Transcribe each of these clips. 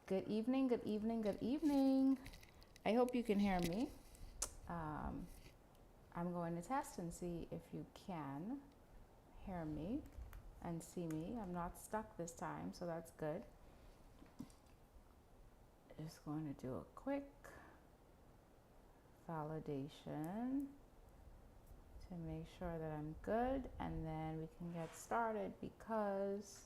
Good evening, good evening, good evening. I hope you can hear me. Um, I'm going to test and see if you can hear me and see me. I'm not stuck this time, so that's good. Just going to do a quick validation to make sure that I'm good, and then we can get started because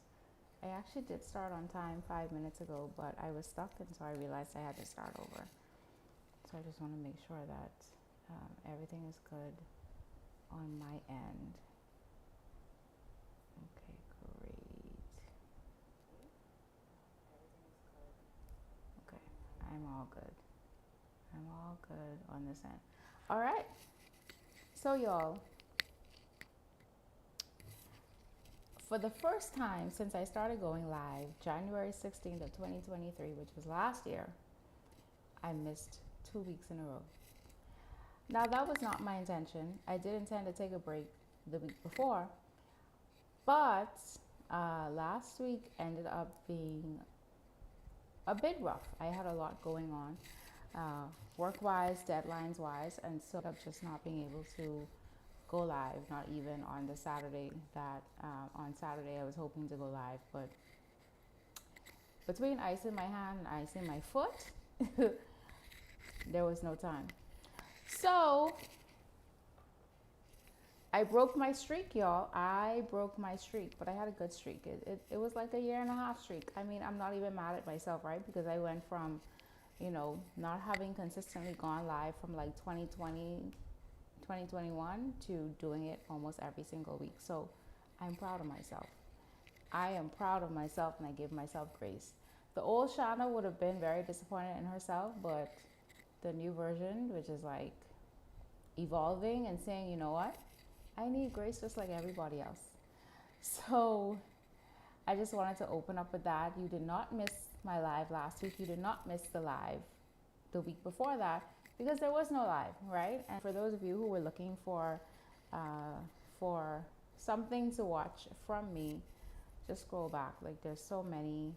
I actually did start on time 5 minutes ago, but I was stuck, and so I realized I had to start over. So I just want to make sure that everything is good on my end. Okay, great. Okay, I'm all good. I'm all good on this end. All right. So y'all, for the first time since I started going live, January 16th of 2023, which was last year, I missed 2 weeks in a row. Now, that was not my intention. I did intend to take a break the week before, but last week ended up being a bit rough. I had a lot going on, work-wise, deadlines-wise, and so I'm just not being able to go live, not even on the Saturday that, on Saturday I was hoping to go live, but between ice in my hand and ice in my foot, there was no time. So I broke my streak, y'all. I broke my streak, but I had a good streak. It was like a 1.5 year streak. I mean, I'm not even mad at myself, right? Because I went from, not having consistently gone live from like 2020, 2021 to doing it almost every single week. So I'm proud of myself. I am proud of myself, and I give myself grace. The old Shana would have been very disappointed in herself, but the new version, which is like evolving and saying, you know what? I need grace just like everybody else. So I just wanted to open up with that. You did not miss my live last week. You did not miss the live the week before that because there was no live, right? And for those of you who were looking for something to watch from me, just scroll back. Like there's so many.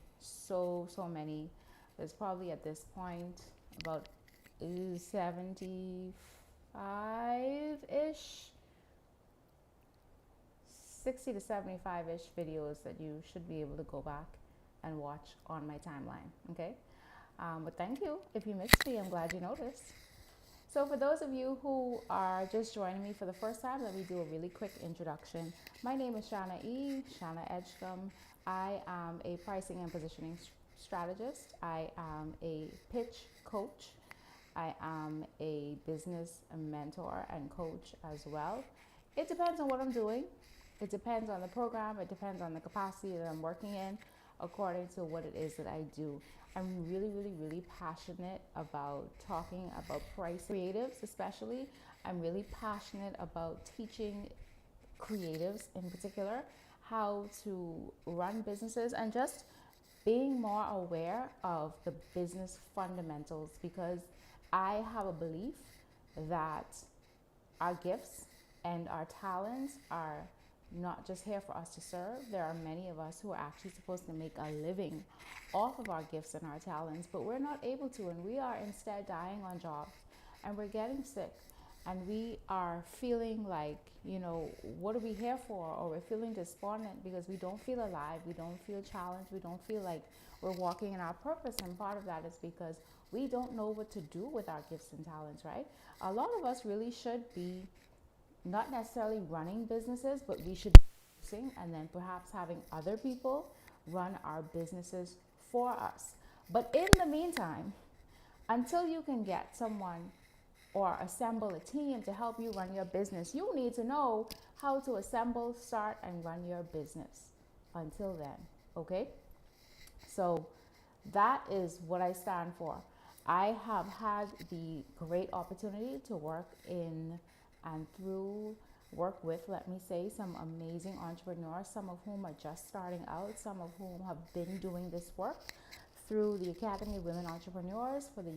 There's probably at this point about 75-ish 60 to 75-ish videos that you should be able to go back and watch on my timeline, okay? But thank you. If you missed me, I'm glad you noticed. So for those of you who are just joining me for the first time, let me do a really quick introduction. My name is Shana Shana Edgecombe. I am a pricing and positioning strategist. I am a pitch coach. I am a business mentor and coach as well. It depends on what I'm doing. It depends on the program. It depends on the capacity that I'm working in according to what it is that I do. I'm really, really, really passionate about talking about price creatives, especially. I'm really passionate about teaching creatives in particular how to run businesses and just being more aware of the business fundamentals, because I have a belief that our gifts and our talents are not just here for us to serve. There are many of us who are actually supposed to make a living off of our gifts and our talents, but we're not able to, and we are instead dying on jobs, and we're getting sick, and we are feeling like, what are we here for? Or we're feeling despondent because we don't feel alive, we don't feel challenged, we don't feel like we're walking in our purpose. And part of that is because we don't know what to do with our gifts and talents, right? A lot of us really should be not necessarily running businesses, but we should be producing and then perhaps having other people run our businesses for us. But in the meantime, until you can get someone or assemble a team to help you run your business, you need to know how to assemble, start, and run your business. Until then, okay? So that is what I stand for. I have had the great opportunity to work in and work with, let me say, some amazing entrepreneurs, some of whom are just starting out, some of whom have been doing this work through the Academy of Women Entrepreneurs for the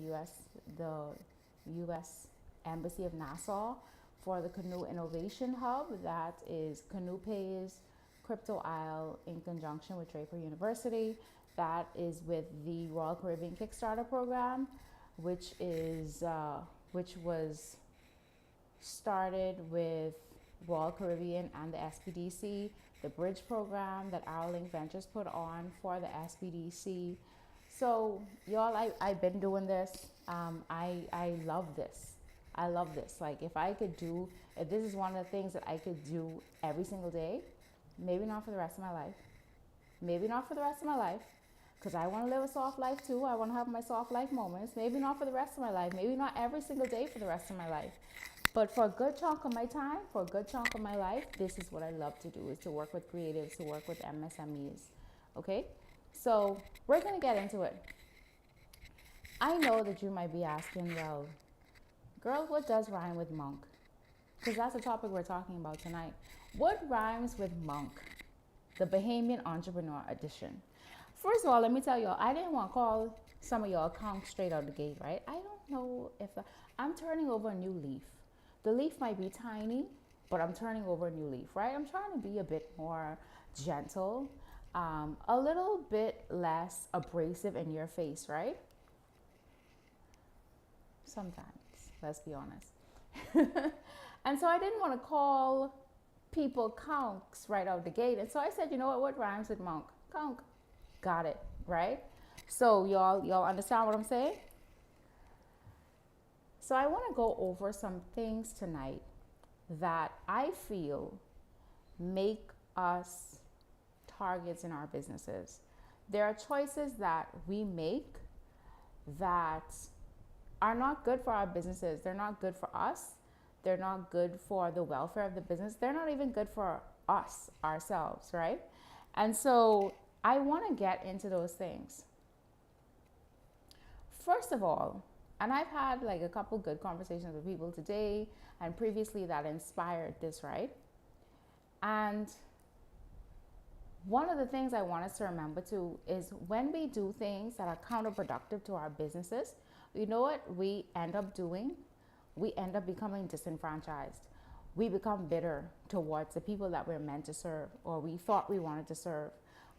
U.S. Embassy of Nassau, for the Canoe Innovation Hub, that is Canoe Pays, Crypto Isle in conjunction with Draper University. That is with the Royal Caribbean Kickstarter program, which was started with Royal Caribbean and the SPDC, the bridge program that Our Link Ventures put on for the SPDC. So y'all, I've been doing this. I love this. I love this. Like if this is one of the things that I could do every single day, maybe not for the rest of my life. Maybe not for the rest of my life, because I want to live a soft life too. I want to have my soft life moments. Maybe not for the rest of my life. Maybe not every single day for the rest of my life. But for a good chunk of my time, for a good chunk of my life, this is what I love to do, is to work with creatives, to work with MSMEs. Okay? So we're going to get into it. I know that you might be asking, well, girl, what does rhyme with monk? Because that's the topic we're talking about tonight. What rhymes with monk? The Bahamian Entrepreneur Edition. First of all, let me tell y'all, I didn't want to call some of y'all conk straight out the gate, right? I don't know if I'm turning over a new leaf. The leaf might be tiny, but I'm turning over a new leaf, right? I'm trying to be a bit more gentle, a little bit less abrasive in your face, right? Sometimes, let's be honest. And so I didn't want to call people conks right out the gate. And so I said, you know what rhymes with monk? Conk. Got it, right? So y'all understand what I'm saying? So I want to go over some things tonight that I feel make us targets in our businesses. There are choices that we make that are not good for our businesses. They're not good for us. They're not good for the welfare of the business. They're not even good for us, ourselves, right? And so I want to get into those things. First of all, and I've had like a couple good conversations with people today and previously that inspired this, right? And one of the things I want us to remember too is when we do things that are counterproductive to our businesses, you know what we end up doing? We end up becoming disenfranchised. We become bitter towards the people that we're meant to serve or we thought we wanted to serve.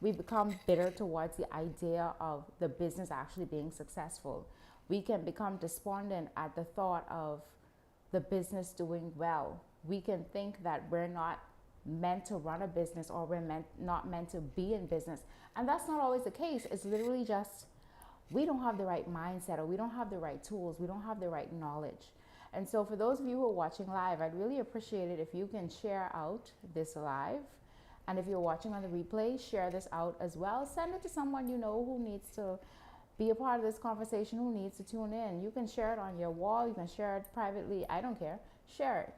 We become bitter towards the idea of the business actually being successful. We can become despondent at the thought of the business doing well. We can think that we're not meant to run a business or we're not meant to be in business. And that's not always the case. It's literally just we don't have the right mindset or we don't have the right tools. We don't have the right knowledge. And so for those of you who are watching live, I'd really appreciate it if you can share out this live. And if you're watching on the replay, share this out as well. Send it to someone you know who needs to be a part of this conversation, who needs to tune in. You can share it on your wall. You can share it privately. I don't care. Share it.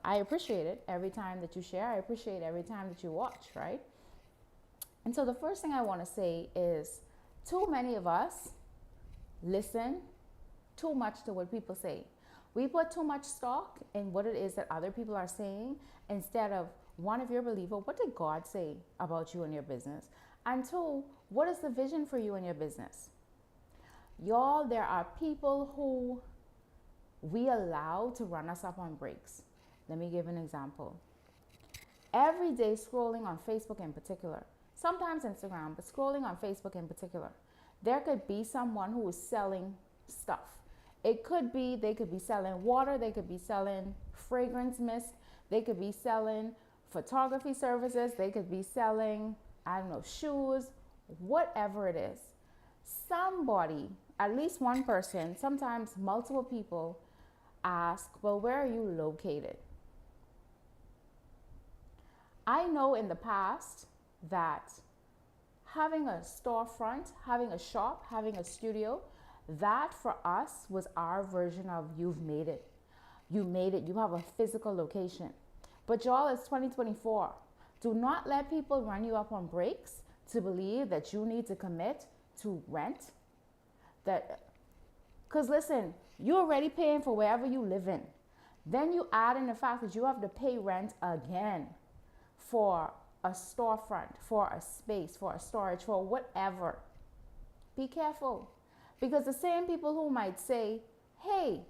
I appreciate it every time that you share. I appreciate every time that you watch, right? And so the first thing I want to say is too many of us listen too much to what people say. We put too much stock in what it is that other people are saying instead of, one, if you're a believer, what did God say about you and your business? And two, what is the vision for you and your business? Y'all, there are people who we allow to run us up on breaks. Let me give an example. Every day scrolling on Facebook in particular, sometimes Instagram, but scrolling on Facebook in particular, there could be someone who is selling stuff. It could be, they could be selling water, they could be selling fragrance mist, they could be selling photography services, they could be selling, I don't know, shoes, whatever it is. Somebody, at least one person, sometimes multiple people ask, well, where are you located? I know in the past that having a storefront, having a shop, having a studio, that for us was our version of you've made it. You made it. You have a physical location. But y'all, it's 2024. Do not let people run you up on breaks to believe that you need to commit to rent. Because listen, you're already paying for wherever you live in. Then you add in the fact that you have to pay rent again for a storefront, for a space, for a storage, for whatever. Be careful. Because the same people who might say, hey,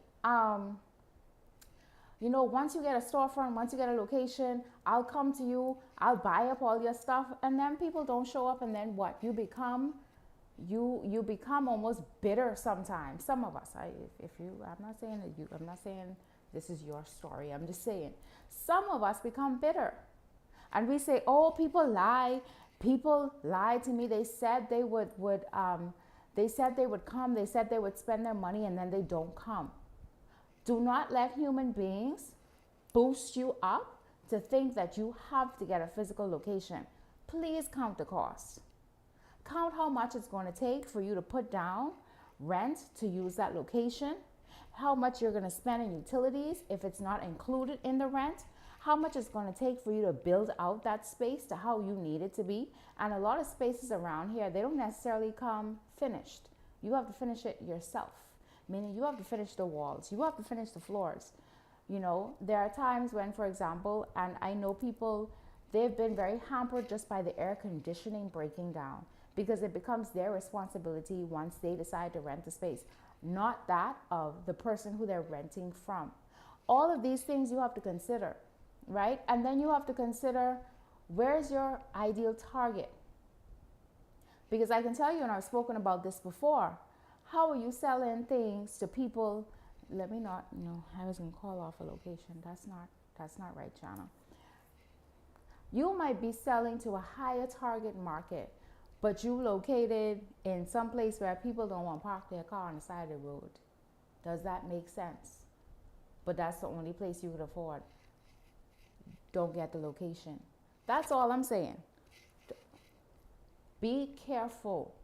You know, once you get a storefront, once you get a location, I'll come to you, I'll buy up all your stuff, and then people don't show up, and then what? You become almost bitter sometimes. Some of us, if you, I'm not saying that you, I'm not saying this is your story. I'm just saying some of us become bitter, and we say, "Oh, people lie. People lied to me. They said they would they said they would come. They said they would spend their money, and then they don't come." Do not let human beings boost you up to think that you have to get a physical location. Please count the cost. Count how much it's going to take for you to put down rent to use that location, how much you're going to spend in utilities if it's not included in the rent, how much it's going to take for you to build out that space to how you need it to be. And a lot of spaces around here, they don't necessarily come finished. You have to finish it yourself, meaning you have to finish the walls, you have to finish the floors. You know, there are times when, for example, and I know people, they've been very hampered just by the air conditioning breaking down, because it becomes their responsibility once they decide to rent the space, not that of the person who they're renting from. All of these things you have to consider, right? And then you have to consider, where's your ideal target? Because I can tell you, and I've spoken about this before, how are you selling things to people? Let me not, no, I was going to call off a location. That's not right, Shana. You might be selling to a higher target market, but you located in some place where people don't want to park their car on the side of the road. Does that make sense? But that's the only place you could afford. Don't get the location. That's all I'm saying. Be careful.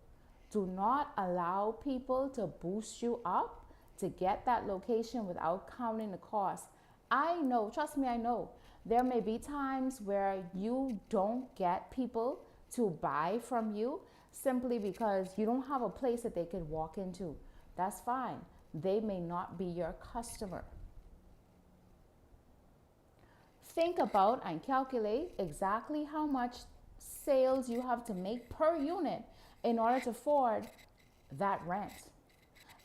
Do not allow people to boost you up to get that location without counting the cost. I know, trust me, I know. There may be times where you don't get people to buy from you simply because you don't have a place that they could walk into. That's fine. They may not be your customer. Think about and calculate exactly how much sales you have to make per unit in order to afford that rent.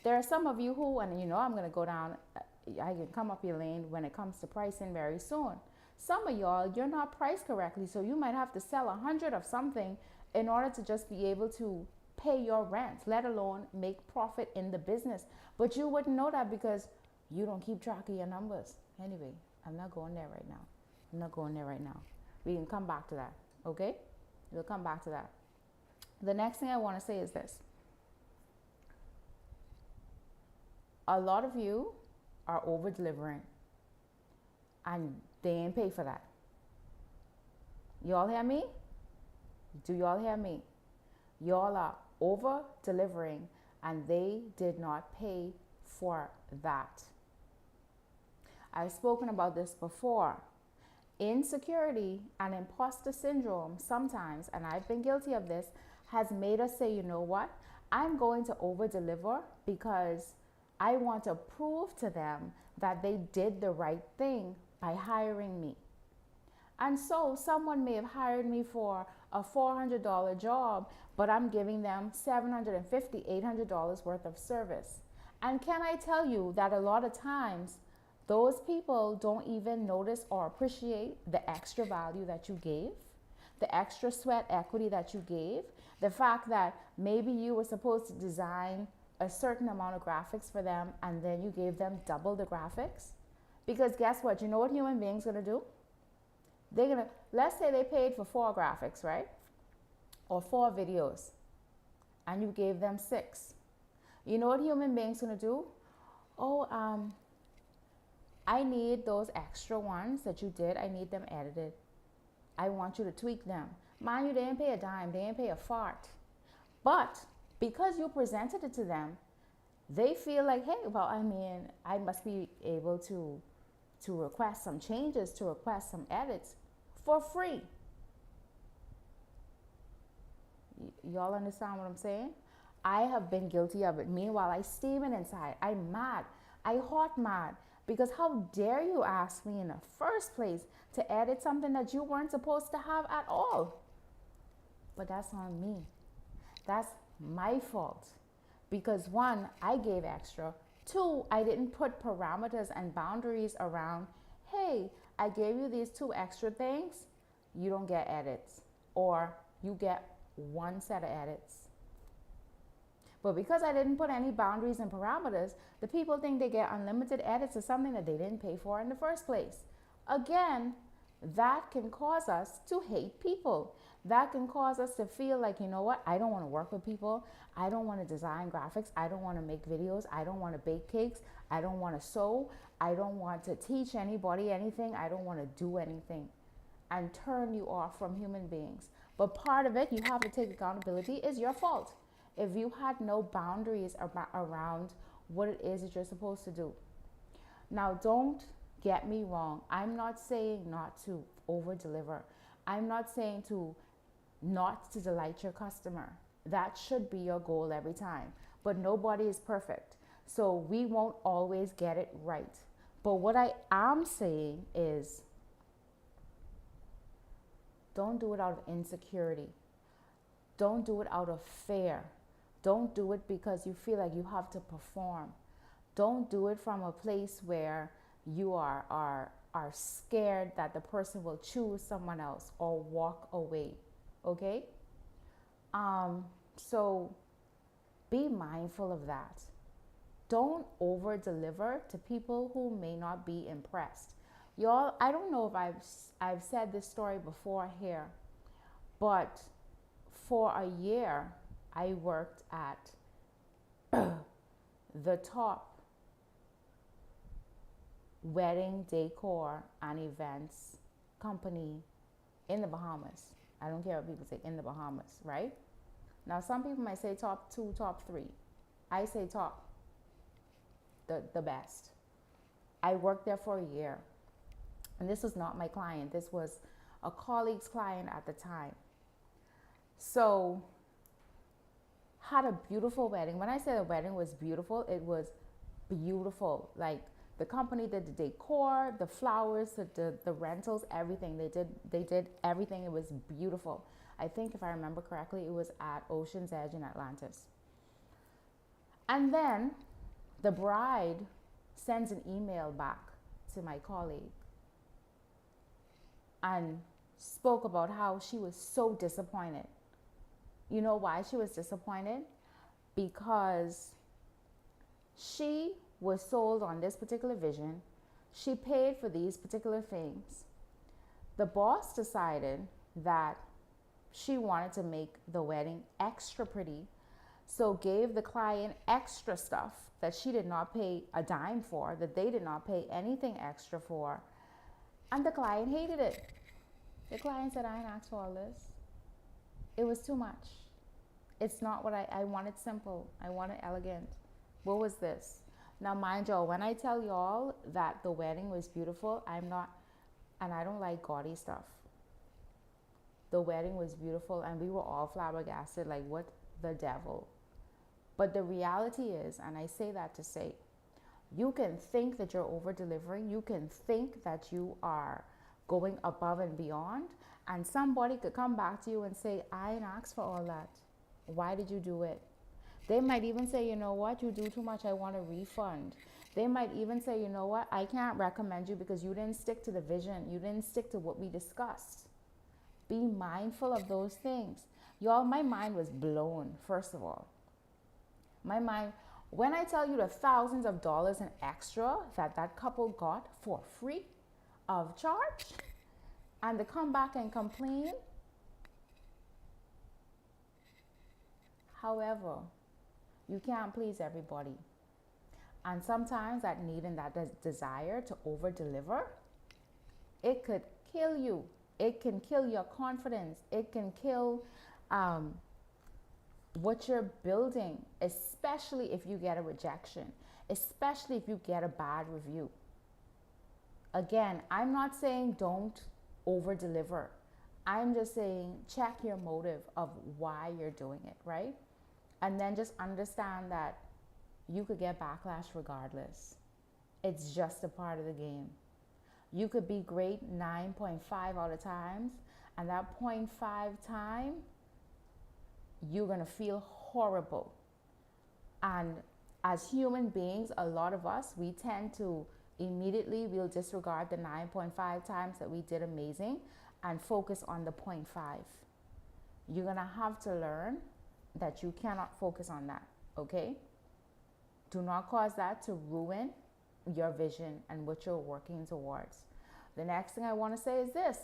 There are some of you who, and you know I'm going to go down, I can come up your lane when it comes to pricing very soon. Some of y'all, you're not priced correctly, so you might have to sell 100 of something in order to just be able to pay your rent, let alone make profit in the business. But you wouldn't know that because you don't keep track of your numbers. Anyway, I'm not going there right now. I'm not going there right now. We can come back to that, okay? We'll come back to that. The next thing I want to say is this. A lot of you are over delivering and they ain't pay for that. Y'all hear me? Do y'all hear me? Y'all are over delivering and they did not pay for that. I've spoken about this before. Insecurity and imposter syndrome sometimes, and I've been guilty of this, has made us say, you know what? I'm going to over deliver because I want to prove to them that they did the right thing by hiring me. And so someone may have hired me for a $400 job, but I'm giving them $750, $800 worth of service. And can I tell you that a lot of times those people don't even notice or appreciate the extra value that you gave, the extra sweat equity that you gave, the fact that maybe you were supposed to design a certain amount of graphics for them and then you gave them double the graphics. Because guess what? You know what human beings gonna do? They're gonna, let's say they paid for 4 graphics, right? Or 4 videos, and you gave them 6. You know what human beings gonna do? Oh, I need those extra ones that you did. I need them edited. I want you to tweak them. Mind you, they didn't pay a dime. They didn't pay a fart. But because you presented it to them, they feel like, hey, well, I mean, I must be able to request some changes, to request some edits for free. Y'all understand what I'm saying? I have been guilty of it. Meanwhile, I steaming inside. I'm mad. I hot mad. Because how dare you ask me in the first place to edit something that you weren't supposed to have at all? But that's on me. That's my fault. Because 1, I gave extra. 2, I didn't put parameters and boundaries around hey, I gave you these 2 extra things, you don't get edits, or you get 1 set of edits. But because I didn't put any boundaries and parameters, the people think they get unlimited edits of something that they didn't pay for in the first place. Again, that can cause us to hate people. That can cause us to feel like, you know what, I don't want to work with people. I don't want to design graphics. I don't want to make videos. I don't want to bake cakes. I don't want to sew. I don't want to teach anybody anything. I don't want to do anything, and turn you off from human beings. But part of it, you have to take accountability, is your fault. If you had no boundaries around what it is that you're supposed to do. Now, don't get me wrong. I'm not saying not to over deliver. I'm not saying to not to delight your customer. That should be your goal every time. But nobody is perfect. So we won't always get it right. But what I am saying is, don't do it out of insecurity. Don't do it out of fear. Don't do it because you feel like you have to perform. Don't do it from a place where you are scared that the person will choose someone else or walk away. Okay? So be mindful of that. Don't over deliver to people who may not be impressed. Y'all, I don't know if I've said this story before here, but for a year I worked at the top wedding decor and events company in the Bahamas. I don't care what people say, in the Bahamas, right? Now, some people might say top 2, top 3. I say top, the best. I worked there for a year. And this was not my client. This was a colleague's client at the time. So, had a beautiful wedding. When I say the wedding was beautiful, it was beautiful. Like, the company did the decor, the flowers, the rentals, everything. They did everything. It was beautiful. I think if I remember correctly, it was at Ocean's Edge in Atlantis. And then the bride sends an email back to my colleague and spoke about how she was so disappointed. You know why she was disappointed? Because she was sold on this particular vision. She paid for these particular things. The boss decided that she wanted to make the wedding extra pretty, so gave the client extra stuff that she did not pay a dime for, that they did not pay anything extra for, and the client hated it. The client said, I didn't ask for all this. It was too much. It's not what I wanted simple. I wanted elegant. What was this? Now, mind y'all, when I tell y'all that the wedding was beautiful, I'm not, and I don't like gaudy stuff. The wedding was beautiful and we were all flabbergasted, like, what the devil? But the reality is, and I say that to say, you can think that you're over delivering. You can think that you are going above and beyond. And somebody could come back to you and say, I didn't ask for all that. Why did you do it? They might even say, you know what, you do too much, I want a refund. They might even say, you know what, I can't recommend you because you didn't stick to the vision. You didn't stick to what we discussed. Be mindful of those things. Y'all, my mind was blown, first of all. My mind, when I tell you the thousands of dollars in extra that couple got for free of charge, and to come back and complain. However, you can't please everybody. And sometimes that need and that desire to over deliver, it could kill you. It can kill your confidence. It can kill what you're building, especially if you get a rejection, especially if you get a bad review. Again, I'm not saying don't over deliver. I'm just saying check your motive of why you're doing it, right? And then just understand that you could get backlash regardless. It's just a part of the game. You could be great 9.5 out of times, and that 0.5 time, you're going to feel horrible. And as human beings, a lot of us, we tend to Immediately, we'll disregard the 9.5 times that we did amazing and focus on the 0.5. You're going to have to learn that you cannot focus on that, okay? Do not cause that to ruin your vision and what you're working towards. The next thing I want to say is this.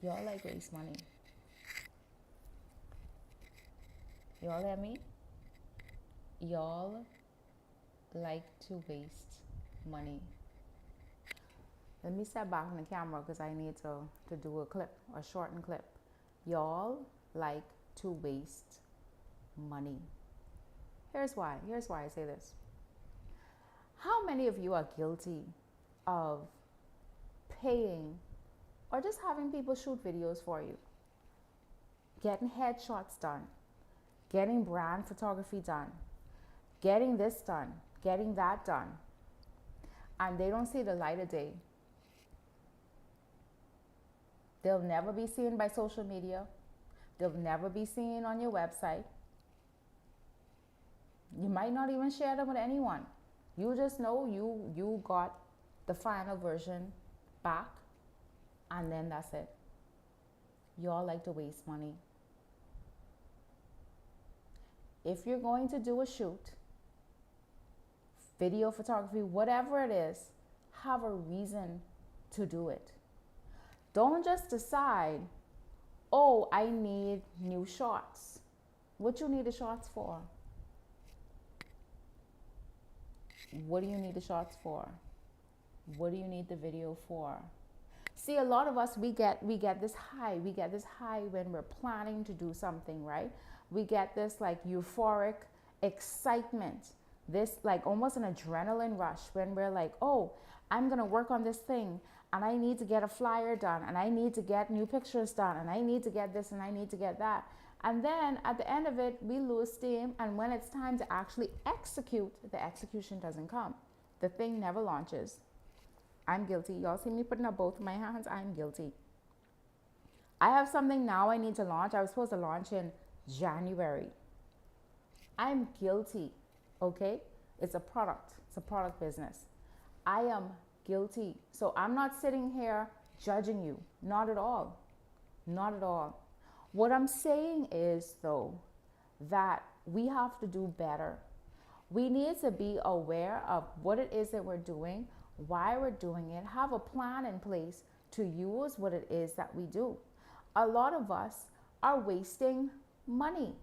Y'all like waste money. Y'all hear me? Y'all like to waste money. Let me step back on the camera because I need to do a clip, a shortened clip. Y'all like to waste money. Here's why I say this. How many of you are guilty of paying or just having people shoot videos for you? Getting headshots done, getting brand photography done, getting this done, getting that done, and they don't see the light of day. They'll never be seen by social media. They'll never be seen on your website. You might not even share them with anyone. You just know you got the final version back, and then that's it. Y'all like to waste money. If you're going to do a shoot, video photography, whatever it is, have a reason to do it. Don't just decide, oh, I need new shots. What you need the shots for? What do you need the shots for? What do you need the video for? See, a lot of us, we get this high. We get this high when we're planning to do something, right? We get this like euphoric excitement, this like almost an adrenaline rush when we're like, oh, I'm going to work on this thing and I need to get a flyer done and I need to get new pictures done and I need to get this and I need to get that. And then at the end of it, we lose steam. And when it's time to actually execute, the execution doesn't come. The thing never launches. I'm guilty. Y'all see me putting up both of my hands? I'm guilty. I have something now I need to launch. I was supposed to launch in January. I'm guilty, okay? It's a product. It's a product business. I am guilty. So I'm not sitting here judging you. Not at all. Not at all. What I'm saying is, though, that we have to do better. We need to be aware of what it is that we're doing, why we're doing it, have a plan in place to use what it is that we do. A lot of us are wasting money.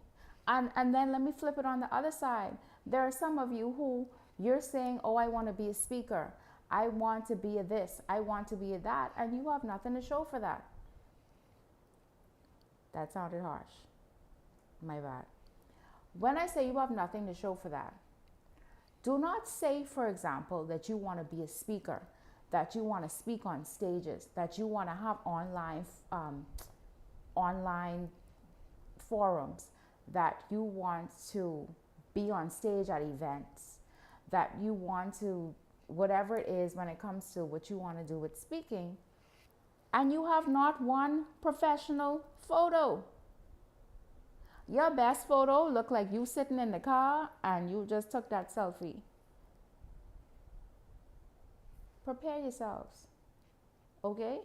And then let me flip it on the other side. There are some of you who you're saying, oh, I want to be a speaker. I want to be a this. I want to be a that. And you have nothing to show for that. That sounded harsh. My bad. When I say you have nothing to show for that, do not say, for example, that you want to be a speaker, that you want to speak on stages, that you want to have online forums, that you want to be on stage at events, that you want to, whatever it is when it comes to what you want to do with speaking, and you have not one professional photo. Your best photo look like you sitting in the car and you just took that selfie. Prepare yourselves, okay?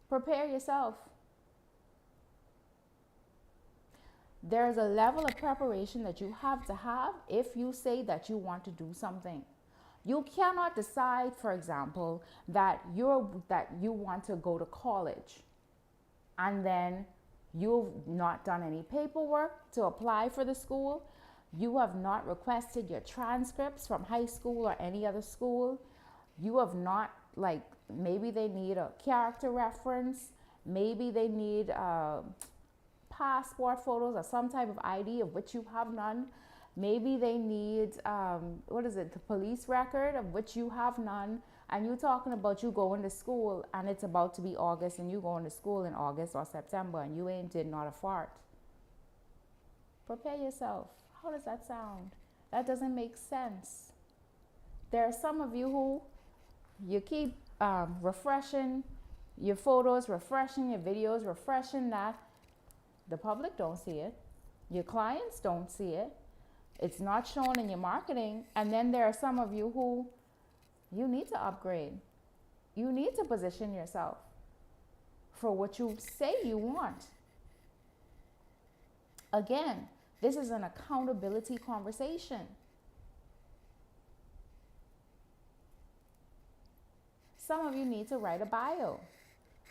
Prepare yourself. There's a level of preparation that you have to have if you say that you want to do something. You cannot decide, for example, that you want to go to college and then you've not done any paperwork to apply for the school. You have not requested your transcripts from high school or any other school. You have not, like, maybe they need a character reference. Maybe they need passport photos or some type of ID of which you have none. Maybe they need, the police record of which you have none. And you're talking about you going to school and it's about to be August and you going to school in August or September and you ain't did not a fart. Prepare yourself. How does that sound? That doesn't make sense. There are some of you who you keep refreshing your photos, refreshing your videos, refreshing that. The public don't see it. Your clients don't see it. It's not shown in your marketing. And then there are some of you who you need to upgrade. You need to position yourself for what you say you want. Again, this is an accountability conversation. Some of you need to write a bio.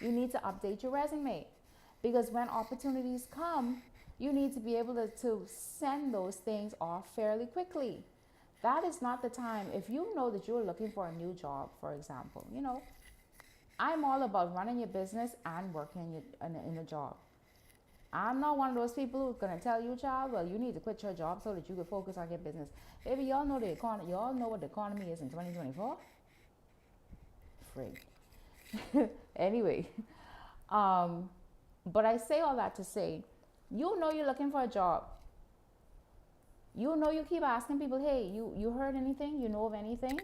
You need to update your resume, because when opportunities come, you need to be able to send those things off fairly quickly. That is not the time. If you know that you're looking for a new job, for example, I'm all about running your business and working in a job. I'm not one of those people who's going to tell you, child, well, you need to quit your job so that you can focus on your business. Baby, y'all know the economy. Y'all know what the economy is in 2024? Frig. Anyway, but I say all that to say, you know you're looking for a job. You know you keep asking people, hey, you heard anything? You know of anything?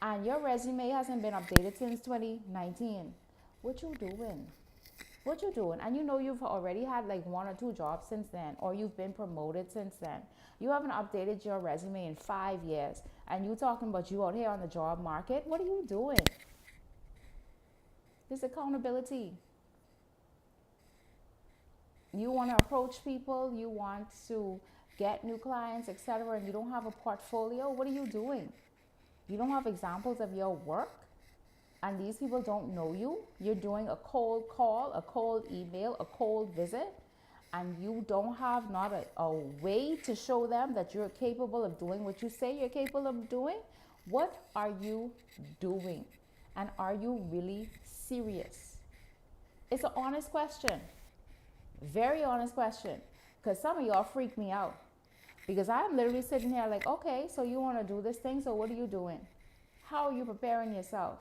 And your resume hasn't been updated since 2019. What you doing? What you doing? And you know you've already had like 1 or 2 jobs since then, or you've been promoted since then. You haven't updated your resume in 5 years, and you talking about you out here on the job market. What are you doing? This accountability. You want to approach people, you want to get new clients, etc., and you don't have a portfolio. What are you doing? You don't have examples of your work, and these people don't know you. You're doing a cold call, a cold email, a cold visit, and you don't have not a way to show them that you're capable of doing what you say you're capable of doing. What are you doing? And are you really serious? It's an honest question. Very honest question. Because some of y'all freak me out. Because I'm literally sitting here like, okay, so you want to do this thing, so what are you doing? How are you preparing yourself?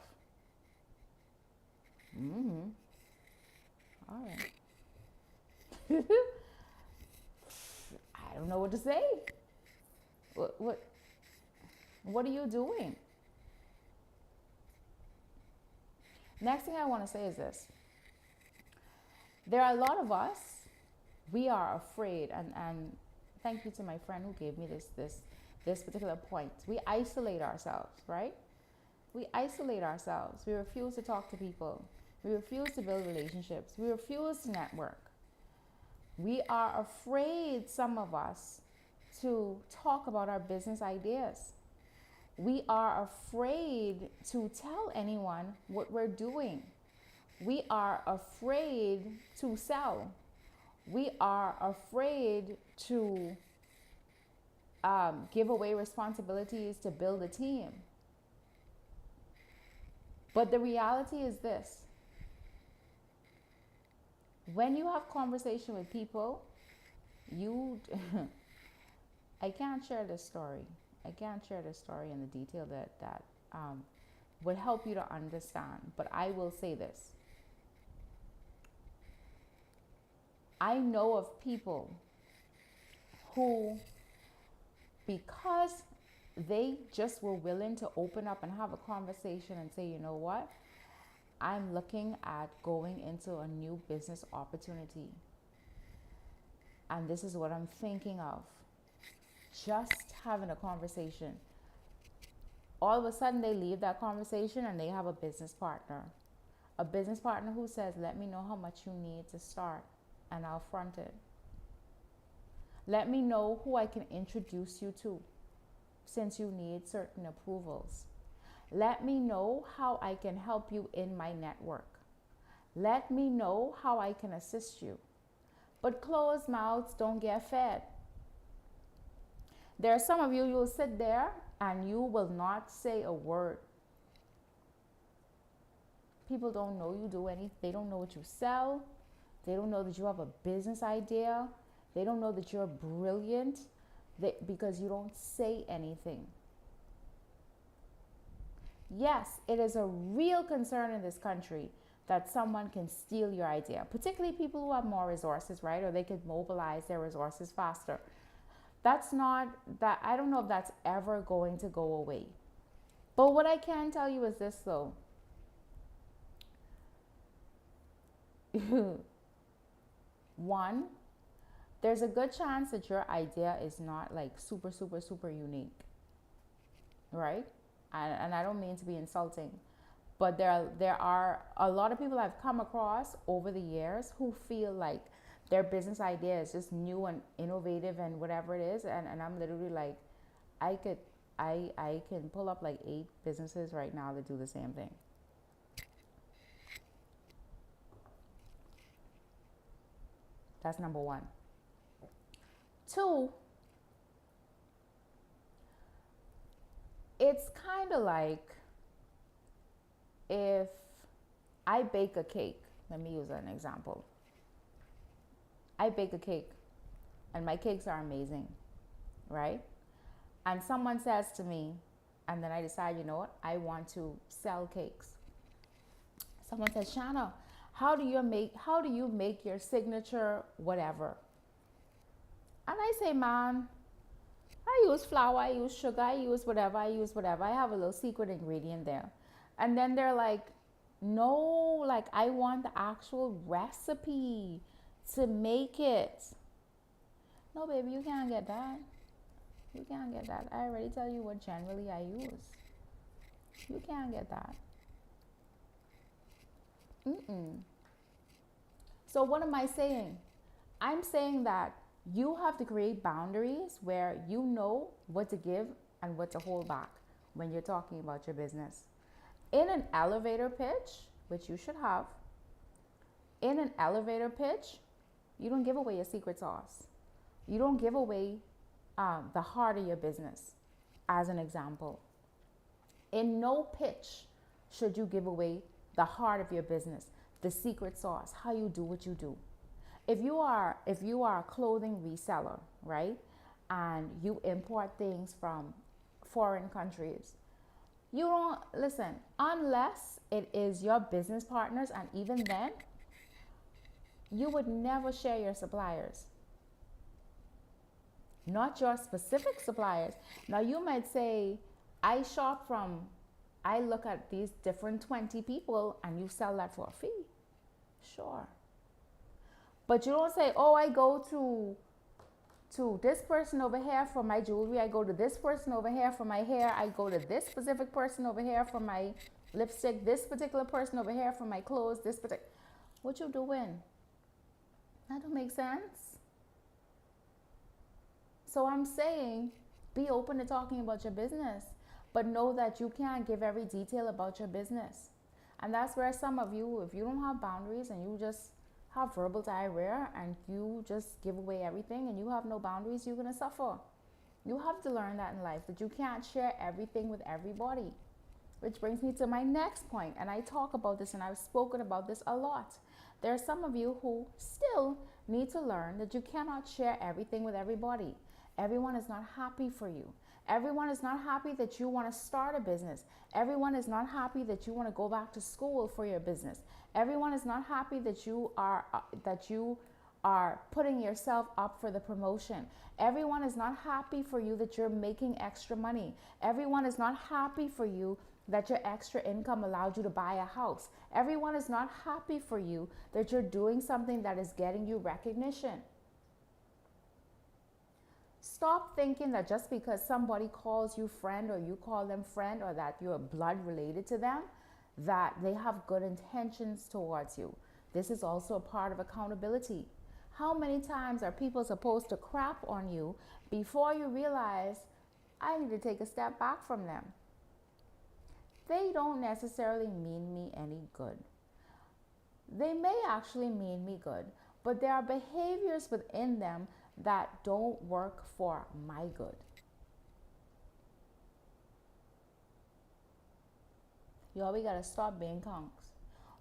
All right. I don't know what to say. What are you doing? Next thing I want to say is this. There are a lot of us, we are afraid, and thank you to my friend who gave me this particular point. We isolate ourselves, right? We isolate ourselves. We refuse to talk to people. We refuse to build relationships. We refuse to network. We are afraid, some of us, to talk about our business ideas. We are afraid to tell anyone what we're doing. We are afraid to sell. We are afraid to give away responsibilities to build a team. But the reality is this. When you have conversation with people, I can't share this story. I can't share this story in the detail that would help you to understand. But I will say this. I know of people who, because they just were willing to open up and have a conversation and say, you know what, I'm looking at going into a new business opportunity. And this is what I'm thinking of. Just having a conversation. All of a sudden they leave that conversation and they have a business partner. A business partner who says, let me know how much you need to start, and I'll front it. Let me know who I can introduce you to, since you need certain approvals. Let me know how I can help you in my network. Let me know how I can assist you. But closed mouths don't get fed. There are some of you, you'll sit there and you will not say a word. People don't know you do anything. They don't know what you sell. They don't know that you have a business idea. They don't know that you're brilliant because you don't say anything. Yes, it is a real concern in this country that someone can steal your idea, particularly people who have more resources, right? Or they could mobilize their resources faster. That's not that, I don't know if that's ever going to go away. But what I can tell you is this though. One, there's a good chance that your idea is not like super, super, super unique, right? And I don't mean to be insulting, but there are a lot of people I've come across over the years who feel like their business idea is just new and innovative and whatever it is, and I'm literally like, I could I can pull up like 8 businesses right now that do the same thing. That's number 1. 2, it's kind of like if I bake a cake. Let me use an example. I bake a cake and my cakes are amazing, right? And someone says to me, and then I decide, you know what, I want to sell cakes. Someone says, Shana, how do you make your signature whatever? And I say, man, I use flour, I use sugar, I use whatever. I have a little secret ingredient there. And then they're like, no, like I want the actual recipe to make it. No, baby, you can't get that. You can't get that. I already tell you what generally I use. You can't get that. So what am I saying? I'm saying that you have to create boundaries where you know what to give and what to hold back when you're talking about your business. In an elevator pitch, which you should have, in an elevator pitch, you don't give away your secret sauce. You don't give away the heart of your business, as an example. In no pitch should you give away the heart of your business, the secret sauce, how you do what you do. If you are a clothing reseller, right, and you import things from foreign countries, you don't listen unless it is your business partners, and even then, you would never share your suppliers. Not your specific suppliers. Now you might say, I look at these different 20 people and you sell that for a fee. Sure. But you don't say, oh, I go to this person over here for my jewelry. I go to this person over here for my hair. I go to this specific person over here for my lipstick. This particular person over here for my clothes. What you doing? That don't make sense. So I'm saying, be open to talking about your business, but know that you can't give every detail about your business. And that's where some of you, if you don't have boundaries and you just have verbal diarrhea and you just give away everything and you have no boundaries, you're going to suffer. You have to learn that in life, that you can't share everything with everybody. Which brings me to my next point, and I talk about this and I've spoken about this a lot. There are some of you who still need to learn that you cannot share everything with everybody. Everyone is not happy for you. Everyone is not happy that you want to start a business. Everyone is not happy that you want to go back to school for your business. Everyone is not happy that you are putting yourself up for the promotion. Everyone is not happy for you that you're making extra money. Everyone is not happy for you that your extra income allowed you to buy a house. Everyone is not happy for you that you're doing something that is getting you recognition. Stop thinking that just because somebody calls you friend or you call them friend or that you're blood related to them, that they have good intentions towards you. This is also a part of accountability. How many times are people supposed to crap on you before you realize, I need to take a step back from them? They don't necessarily mean me any good. They may actually mean me good, but there are behaviors within them that don't work for my good. Y'all, we gotta stop being punks.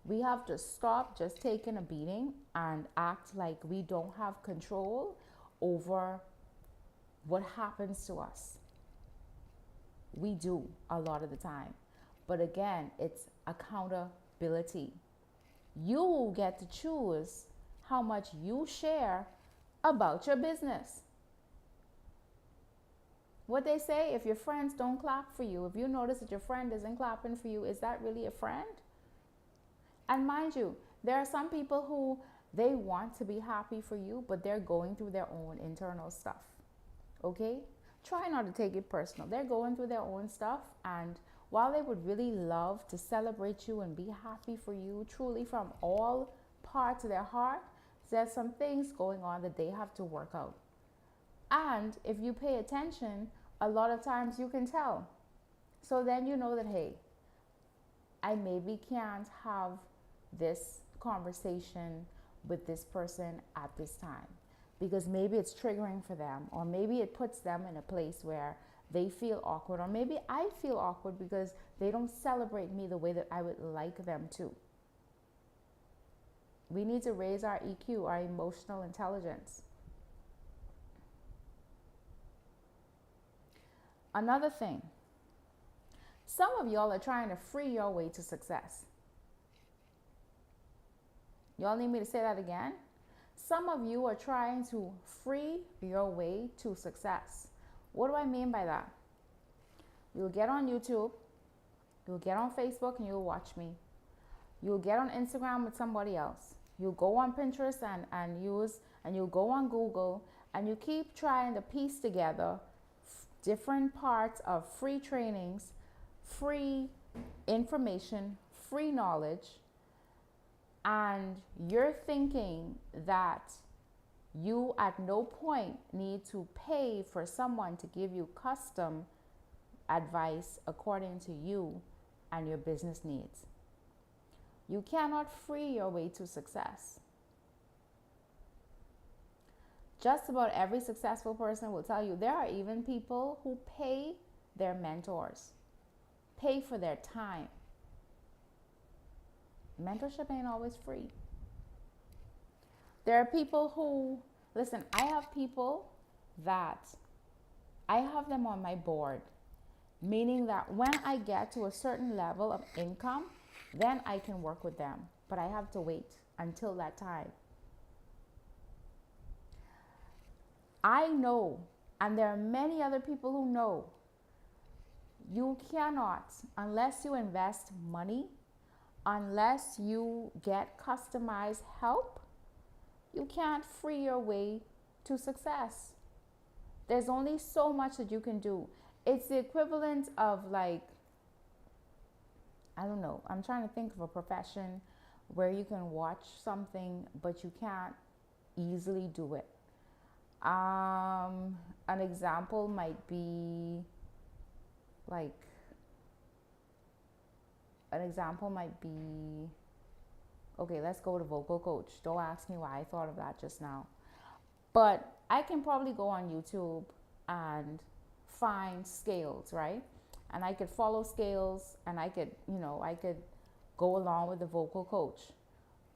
We have to stop just taking a beating and act like we don't have control over what happens to us. We do a lot of the time. But again, it's accountability. You get to choose how much you share about your business. What they say, if your friends don't clap for you, if you notice that your friend isn't clapping for you, is that really a friend? And mind you, there are some people who They want to be happy for you, but they're going through their own internal stuff. Okay? Try not to take it personal. They're going through their own stuff, and while they would really love to celebrate you and be happy for you, truly from all parts of their heart, there's some things going on that they have to work out. And if you pay attention, a lot of times you can tell. So then you know that, hey, I maybe can't have this conversation with this person at this time, because maybe it's triggering for them, or maybe it puts them in a place where they feel awkward, or maybe I feel awkward because they don't celebrate me the way that I would like them to. We need to raise our EQ, our emotional intelligence. Another thing, some of y'all are trying to free your way to success. Y'all need me to say that again? Some of you are trying to free your way to success. What do I mean by that? You'll get on YouTube, you'll get on Facebook and you'll watch me. You'll get on Instagram with somebody else. You'll go on Pinterest and you'll go on Google, and you keep trying to piece together different parts of free trainings, free information, free knowledge, and you're thinking that you at no point need to pay for someone to give you custom advice according to you and your business needs. You cannot free your way to success. Just about every successful person will tell you there are even people who pay their mentors, pay for their time. Mentorship ain't always free. There are people who, listen, I have people that I have them on my board, meaning that when I get to a certain level of income, then I can work with them, but I have to wait until that time. I know, and there are many other people who know, you cannot, unless you invest money, unless you get customized help, you can't free your way to success. There's only so much that you can do. It's the equivalent of, like, I don't know, I'm trying to think of a profession where you can watch something but you can't easily do it. An example might be okay, let's go to vocal coach. Don't ask me why I thought of that just now. But I can probably go on YouTube and find scales, right? And I could follow scales, and I could go along with the vocal coach.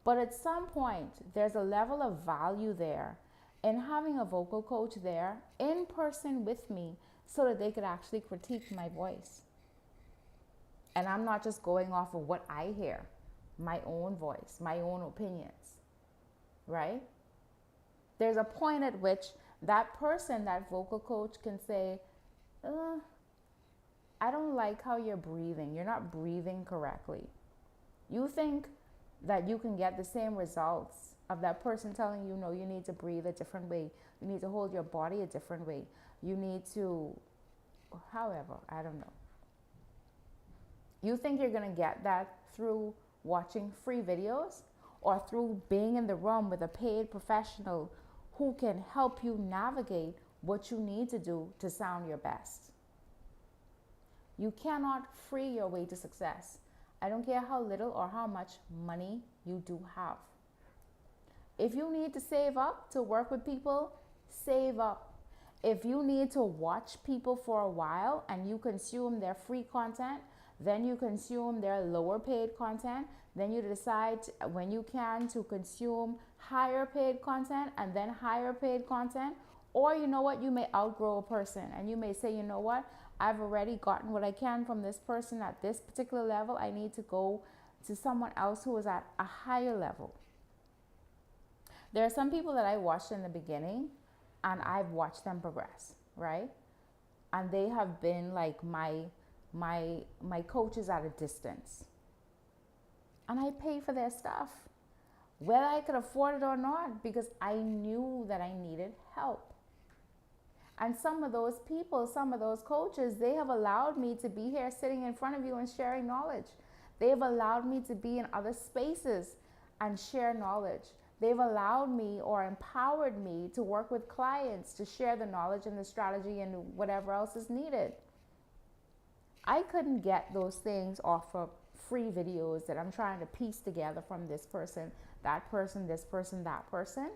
But at some point, there's a level of value there in having a vocal coach there in person with me so that they could actually critique my voice. And I'm not just going off of what I hear, my own voice, my own opinions, right? There's a point at which that person, that vocal coach, can say, I don't like how you're breathing. You're not breathing correctly. You think that you can get the same results of that person telling you, no, you need to breathe a different way. You need to hold your body a different way. You need to, however, I don't know. You think you're going to get that through watching free videos or through being in the room with a paid professional who can help you navigate what you need to do to sound your best. You cannot free your way to success. I don't care how little or how much money you do have. If you need to save up to work with people, save up. If you need to watch people for a while and you consume their free content, then you consume their lower paid content, then you decide when you can to consume higher paid content and then higher paid content. Or you know what, you may outgrow a person and you may say, you know what, I've already gotten what I can from this person at this particular level. I need to go to someone else who is at a higher level. There are some people that I watched in the beginning and I've watched them progress, right? And they have been like my coaches at a distance. And I pay for their stuff. whether I could afford it or not, because I knew that I needed help. And some of those people, some of those coaches, they have allowed me to be here sitting in front of you and sharing knowledge. They've allowed me to be in other spaces and share knowledge. They've allowed me or empowered me to work with clients to share the knowledge and the strategy and whatever else is needed. I couldn't get those things off of free videos that I'm trying to piece together from this person, that person, this person, that person.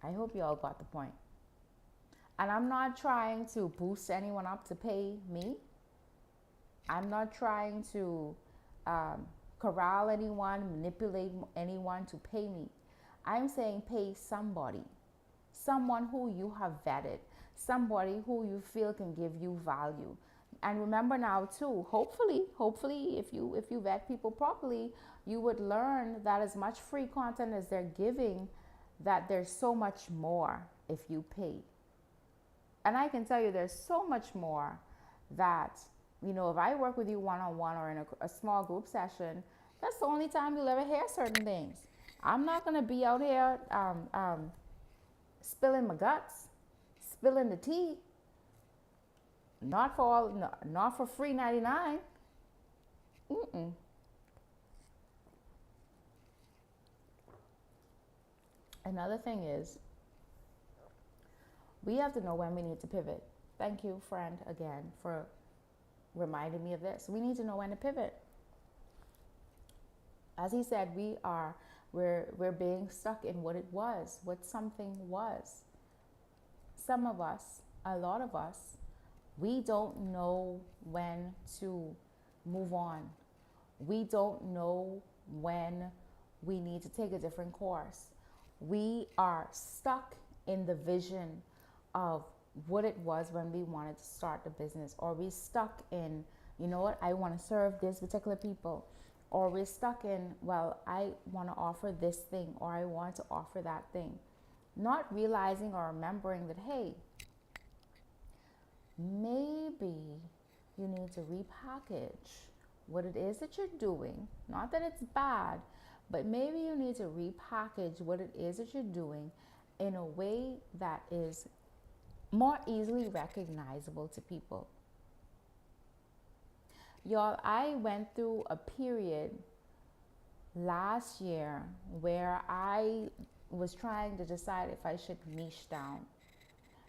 I hope you all got the point. And I'm not trying to boost anyone up to pay me. I'm not trying to corral anyone, manipulate anyone to pay me. I'm saying pay somebody, someone who you have vetted, somebody who you feel can give you value. And remember now too, hopefully if you vet people properly, you would learn that as much free content as they're giving, that there's so much more if you pay. And I can tell you there's so much more that, if I work with you one-on-one or in a small group session, that's the only time you'll ever hear certain things. I'm not going to be out here spilling my guts, spilling the tea. Not for free 99. Another thing is, we have to know when we need to pivot. Thank you, friend, again, for reminding me of this. We need to know when to pivot. As he said, we're being stuck in what it was, what something was. Some of us, a lot of us, we don't know when to move on. We don't know when we need to take a different course. We are stuck in the vision of what it was when we wanted to start the business, or we're stuck in, I want to serve this particular people, or we're stuck in, I want to offer this thing, or I want to offer that thing, not realizing or remembering that, hey, maybe you need to repackage what it is that you're doing. Not that it's bad, but maybe you need to repackage what it is that you're doing in a way that is more easily recognizable to people. Y'all, I went through a period last year where I was trying to decide if I should niche down.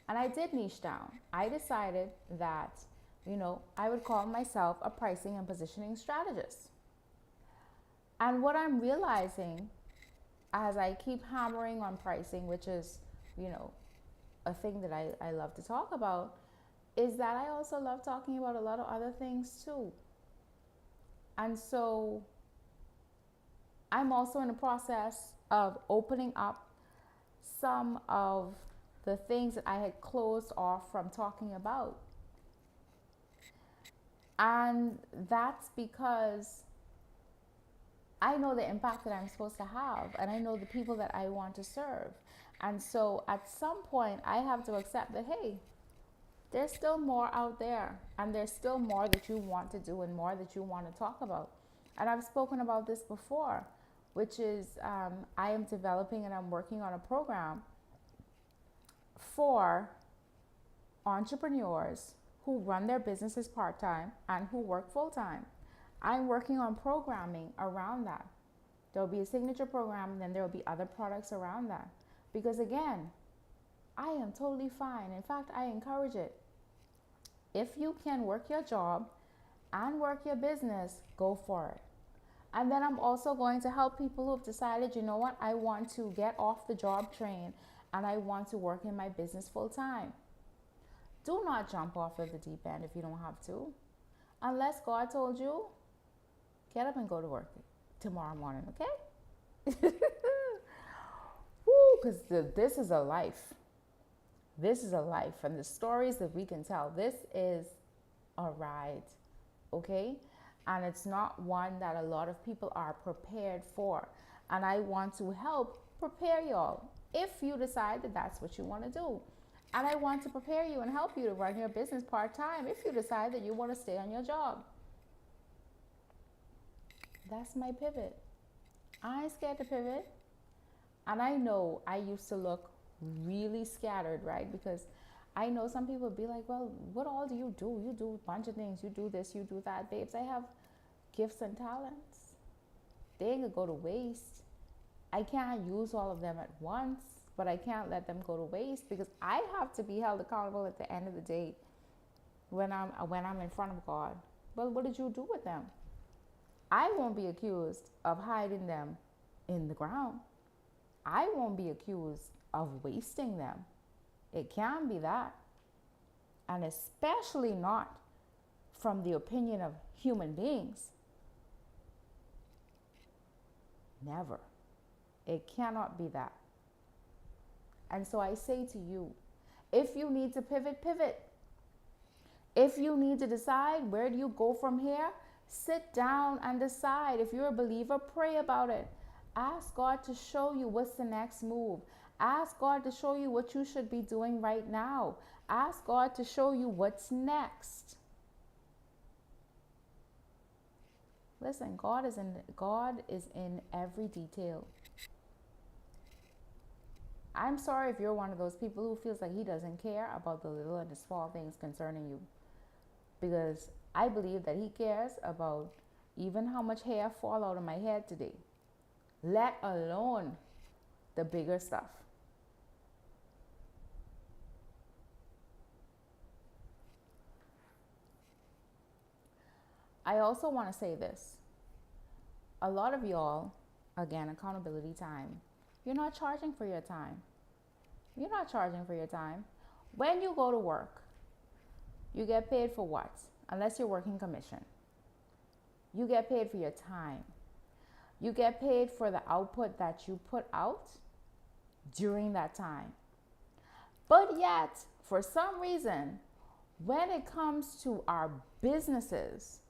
And I did niche down. I decided that, I would call myself a pricing and positioning strategist. And what I'm realizing as I keep hammering on pricing, which is, a thing that I love to talk about, is that I also love talking about a lot of other things too. And so I'm also in the process of opening up some of the things that I had closed off from talking about. And that's because I know the impact that I'm supposed to have, and I know the people that I want to serve. And so at some point I have to accept that, hey, there's still more out there, and there's still more that you want to do and more that you want to talk about. And I've spoken about this before, which is I am developing and I'm working on a program for entrepreneurs who run their businesses part-time and who work full-time. I'm working on programming around that. There'll be a signature program, and then there'll be other products around that. Because again, I am totally fine. In fact, I encourage it. If you can work your job and work your business, go for it. And then I'm also going to help people who've decided, I want to get off the job train and I want to work in my business full time. Do not jump off of the deep end if you don't have to. Unless God told you, get up and go to work tomorrow morning, okay? Woo, because this is a life. This is a life. And the stories that we can tell, this is a ride, okay? And it's not one that a lot of people are prepared for. And I want to help prepare y'all if you decide that that's what you want to do. And I want to prepare you and help you to run your business part-time if you decide that you want to stay on your job. That's my pivot. I ain't scared to pivot. And I know I used to look really scattered, right? Because I know some people be like, well, what all do you do? You do a bunch of things. You do this, you do that. Babes, I have gifts and talents. They ain't gonna go to waste. I can't use all of them at once, but I can't let them go to waste because I have to be held accountable at the end of the day when I'm in front of God. Well, what did you do with them? I won't be accused of hiding them in the ground. I won't be accused of wasting them. It can be that. And especially not from the opinion of human beings. Never. It cannot be that. And so I say to you, if you need to pivot, pivot. If you need to decide where do you go from here, sit down and decide. If you're a believer, pray about it. Ask God to show you what's the next move. Ask God to show you what you should be doing right now. Ask God to show you what's next. Listen, God is in every detail. I'm sorry if you're one of those people who feels like he doesn't care about the little and the small things concerning you. Because I believe that he cares about even how much hair fall out of my head today, let alone the bigger stuff. I also want to say this. A lot of y'all, again, accountability time, you're not charging for your time. You're not charging for your time. When you go to work, you get paid for what? Unless you're working commission. You get paid for your time. You get paid for the output that you put out during that time. But yet, for some reason, when it comes to our businesses,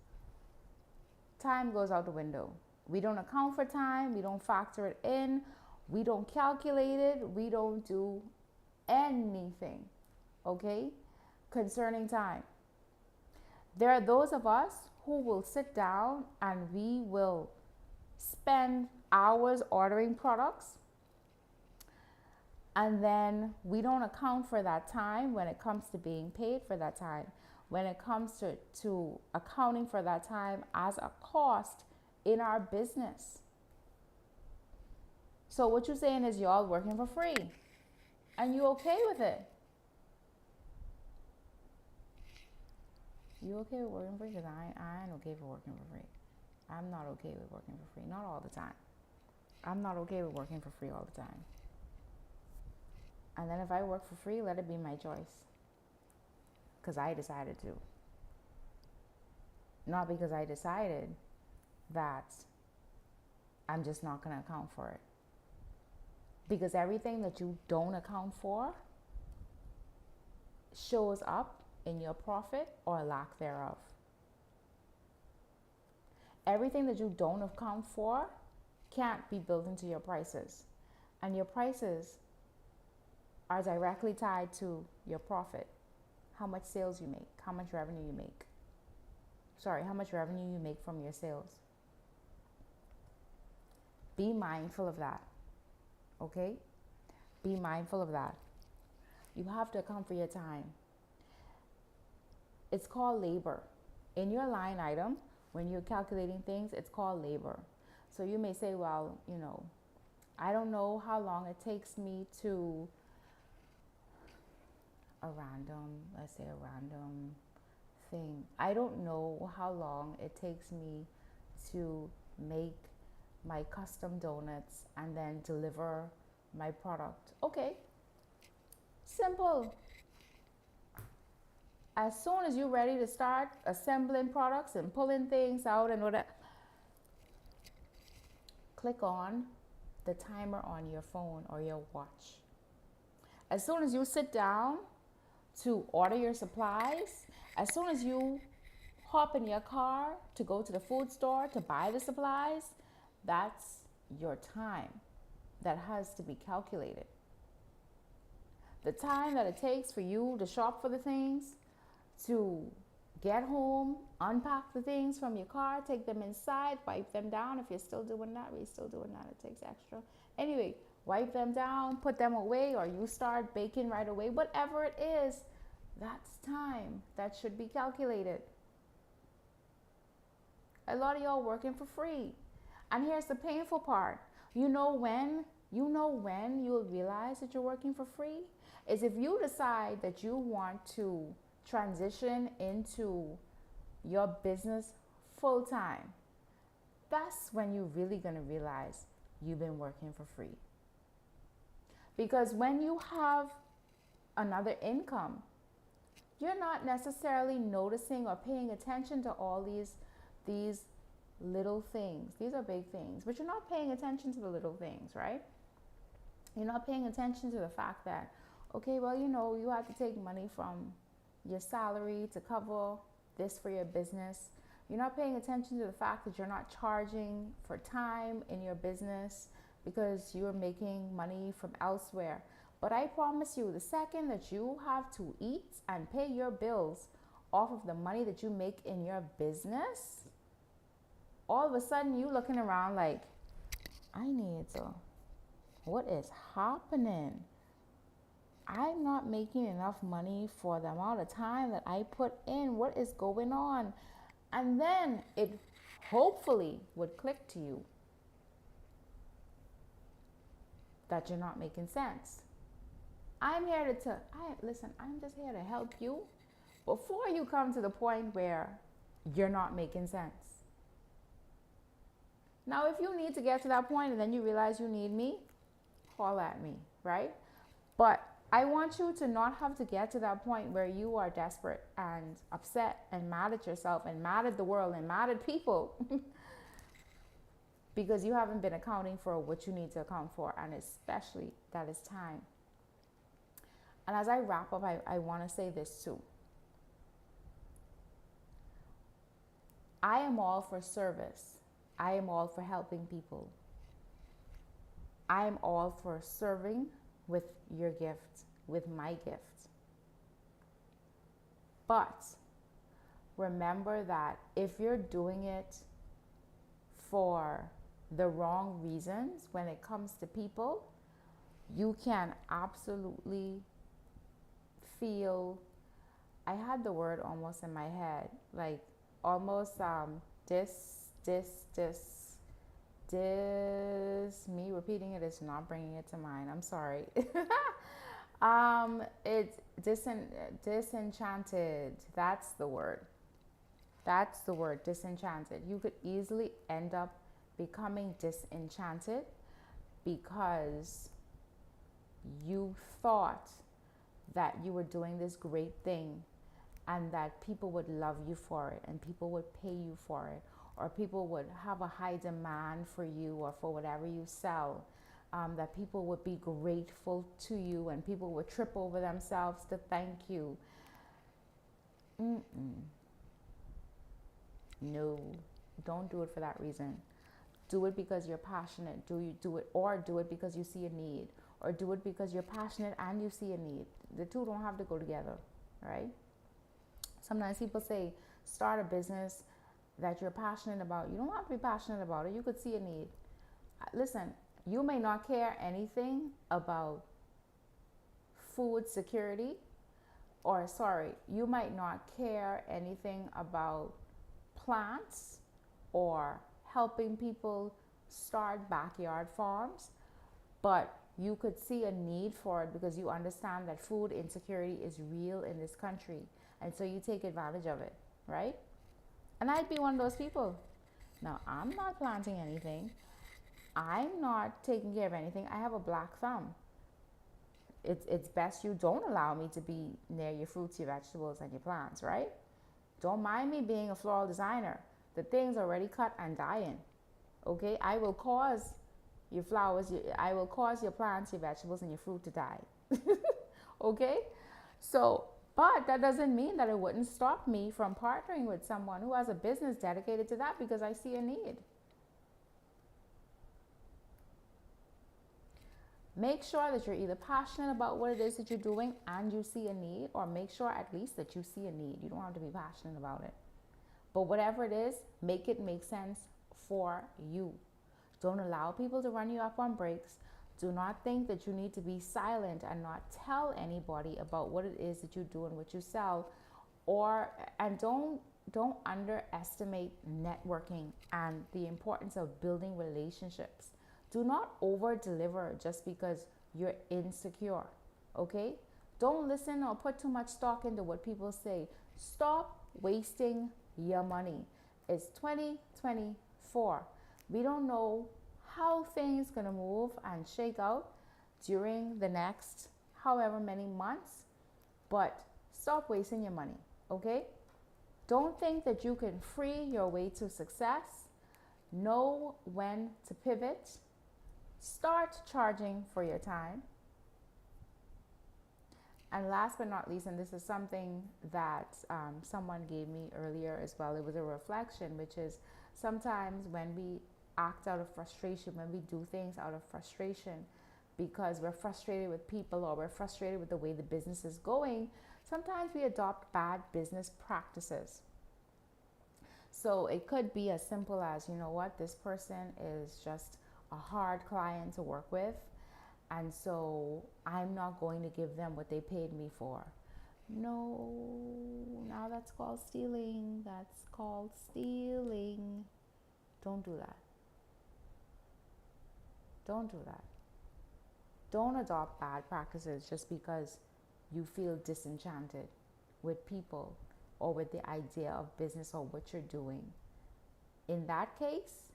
time goes out the window. We don't account for time. We don't factor it in. We don't calculate it. We don't do anything, okay, concerning time. There are those of us who will sit down and we will spend hours ordering products, and then we don't account for that time when it comes to being paid for that time, when it comes to accounting for that time as a cost in our business. So what you're saying is y'all working for free and you okay with it. You okay with working for free? Because I ain't okay for working for free. I'm not okay with working for free. Not all the time. I'm not okay with working for free all the time. And then if I work for free, let it be my choice. Because I decided to. Not because I decided that I'm just not going to account for it. Because everything that you don't account for shows up in your profit or lack thereof. Everything that you don't account for can't be built into your prices. And your prices are directly tied to your profit. How much sales you make, how much revenue you make. How much revenue you make from your sales. Be mindful of that, okay? Be mindful of that. You have to account for your time. It's called labor. In your line item, when you're calculating things, it's called labor. So you may say, well, I don't know how long it takes me to let's say a random thing. I don't know how long it takes me to make my custom donuts and then deliver my product. Okay, simple. As soon as you're ready to start assembling products and pulling things out and whatever, click on the timer on your phone or your watch. As soon as you sit down to order your supplies, as soon as you hop in your car to go to the food store to buy the supplies, that's your time that has to be calculated. The time that it takes for you to shop for the things, to get home, unpack the things from your car, take them inside, wipe them down. If you're still doing that, we're still doing that, it takes extra. Anyway, wipe them down, put them away, or you start baking right away. Whatever it is, that's time that should be calculated. A lot of y'all working for free. And here's the painful part. You know when you'll realize that you're working for free? Is if you decide that you want to transition into your business full time. That's when you're really going to realize you've been working for free. Because when you have another income, you're not necessarily noticing or paying attention to all these little things. These are big things, but you're not paying attention to the little things, right? You're not paying attention to the fact that, okay, well, you have to take money from your salary to cover this for your business. You're not paying attention to the fact that you're not charging for time in your business because you're making money from elsewhere. But I promise you, the second that you have to eat and pay your bills off of the money that you make in your business, all of a sudden you looking around like, what is happening? I'm not making enough money for the amount of time that I put in. What is going on? And then it hopefully would click to you that you're not making sense. I'm just here to help you before you come to the point where you're not making sense. Now, if you need to get to that point and then you realize you need me, call at me, right? But I want you to not have to get to that point where you are desperate and upset and mad at yourself and mad at the world and mad at people because you haven't been accounting for what you need to account for, and especially that is time. And as I wrap up, I want to say this too. I am all for service. I am all for helping people. I am all for serving with your gift, with my gift. But remember that if you're doing it for the wrong reasons when it comes to people, you can absolutely feel, I had the word almost in my head, like almost me repeating it is not bringing it to mind. I'm sorry. It's disenchanted. That's the word, disenchanted. You could easily end up becoming disenchanted because you thought that you were doing this great thing and that people would love you for it and people would pay you for it, or people would have a high demand for you or for whatever you sell, that people would be grateful to you and people would trip over themselves to thank you. No, don't do it for that reason. Do it because you're passionate. Do it because you see a need, or do it because you're passionate and you see a need. The two don't have to go together, right? Sometimes people say, start a business that you're passionate about. You don't have to be passionate about it. You could see a need. Listen, you may not care anything about food security, you might not care anything about plants or helping people start backyard farms, but you could see a need for it because you understand that food insecurity is real in this country, and so you take advantage of it, right? And I'd be one of those people. Now, I'm not planting anything. I'm not taking care of anything. I have a black thumb. It's best you don't allow me to be near your fruits, your vegetables, and your plants, right? Don't mind me being a floral designer. The thing's already cut and dying, okay? I will cause your flowers, I will cause your plants, your vegetables, and your fruit to die, okay? So, but that doesn't mean that it wouldn't stop me from partnering with someone who has a business dedicated to that because I see a need. Make sure that you're either passionate about what it is that you're doing and you see a need, or make sure at least that you see a need. You don't have to be passionate about it. But whatever it is, make it make sense for you. Don't allow people to run you up on breaks. Do not think that you need to be silent and not tell anybody about what it is that you do and what you sell. And don't underestimate networking and the importance of building relationships. Do not over deliver just because you're insecure. Okay? Don't listen or put too much stock into what people say. Stop wasting your money. It's 2024. We don't know how things gonna move and shake out during the next however many months, but stop wasting your money, okay? Don't think that you can free your way to success. Know when to pivot. Start charging for your time. And last but not least, and this is something that someone gave me earlier as well, it was a reflection, which is sometimes when we act out of frustration, when we do things out of frustration because we're frustrated with people or we're frustrated with the way the business is going, sometimes we adopt bad business practices. So it could be as simple as, you know what, this person is just a hard client to work with, and so I'm not going to give them what they paid me for. No, now that's called stealing. That's called stealing. Don't do that. Don't do that. Don't adopt bad practices just because you feel disenchanted with people or with the idea of business or what you're doing. In that case,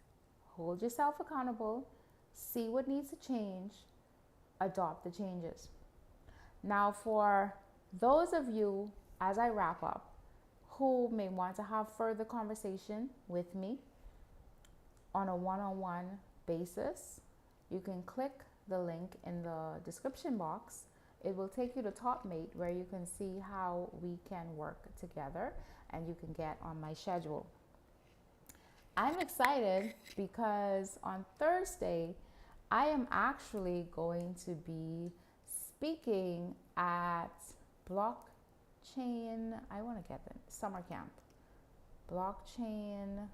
hold yourself accountable, see what needs to change, adopt the changes. Now, for those of you, as I wrap up, who may want to have further conversation with me on a one-on-one basis, you can click the link in the description box. It will take you to TopMate, where you can see how we can work together and you can get on my schedule. I'm excited because on Thursday, I am actually going to be speaking at Blockchain, I want to get the summer camp. Blockchain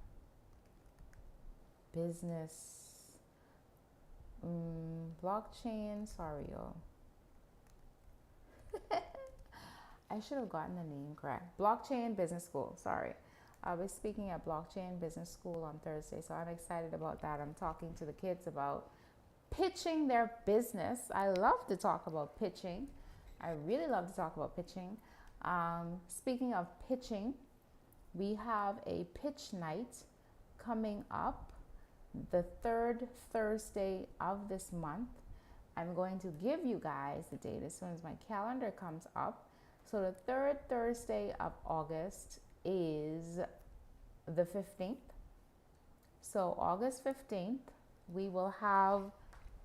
business, blockchain, sorry y'all. I should have gotten the name correct. Blockchain Business School, sorry. I'll be speaking at Blockchain Business School on Thursday, so I'm excited about that. I'm talking to the kids about pitching their business. I love to talk about pitching. I really love to talk about pitching. Speaking of pitching, we have a pitch night coming up the third Thursday of this month. I'm going to give you guys the date as soon as my calendar comes up. So the third Thursday of August is the 15th. So August 15th, we will have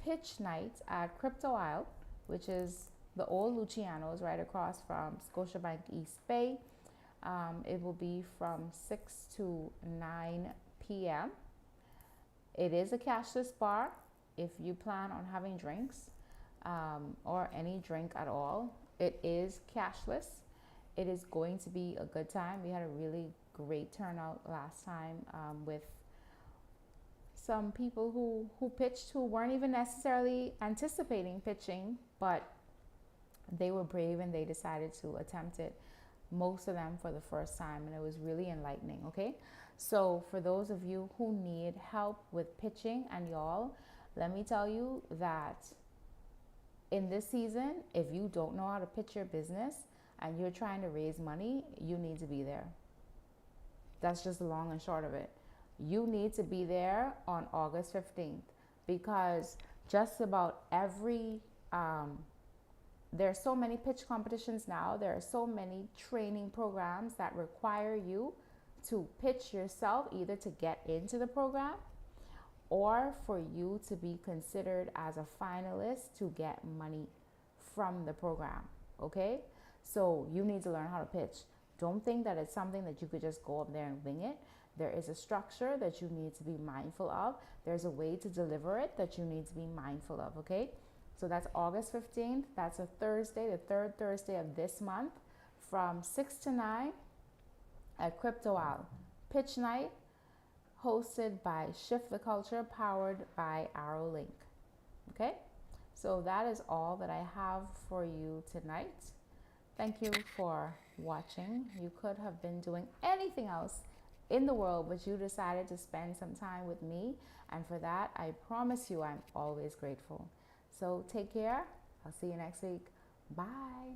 pitch night at Crypto Isle, which is the old Luciano's right across from Scotiabank East Bay. It will be from 6 to 9 p.m. It is a cashless bar. If you plan on having drinks or any drink at all, it is cashless. It is going to be a good time. We had a really great turnout last time with some people who pitched who weren't even necessarily anticipating pitching, but they were brave and they decided to attempt it, most of them for the first time, and it was really enlightening. Okay, so for those of you who need help with pitching, and y'all, let me tell you that in this season, if you don't know how to pitch your business and you're trying to raise money, you need to be there. That's just the long and short of it. You need to be there on August 15th, because just about every, there are so many pitch competitions now. There are so many training programs that require you to pitch yourself, either to get into the program or for you to be considered as a finalist to get money from the program. Okay? So you need to learn how to pitch. Don't think that it's something that you could just go up there and wing it. There is a structure that you need to be mindful of. There's a way to deliver it that you need to be mindful of, okay? So that's August 15th. That's a Thursday, the third Thursday of this month, from 6 to 9 at Crypto Owl. Pitch night hosted by Shift the Culture, powered by ArrowLink. Okay? So that is all that I have for you tonight. Thank you for watching. You could have been doing anything else in the world, but you decided to spend some time with me. And for that, I promise you, I'm always grateful. So take care. I'll see you next week. Bye.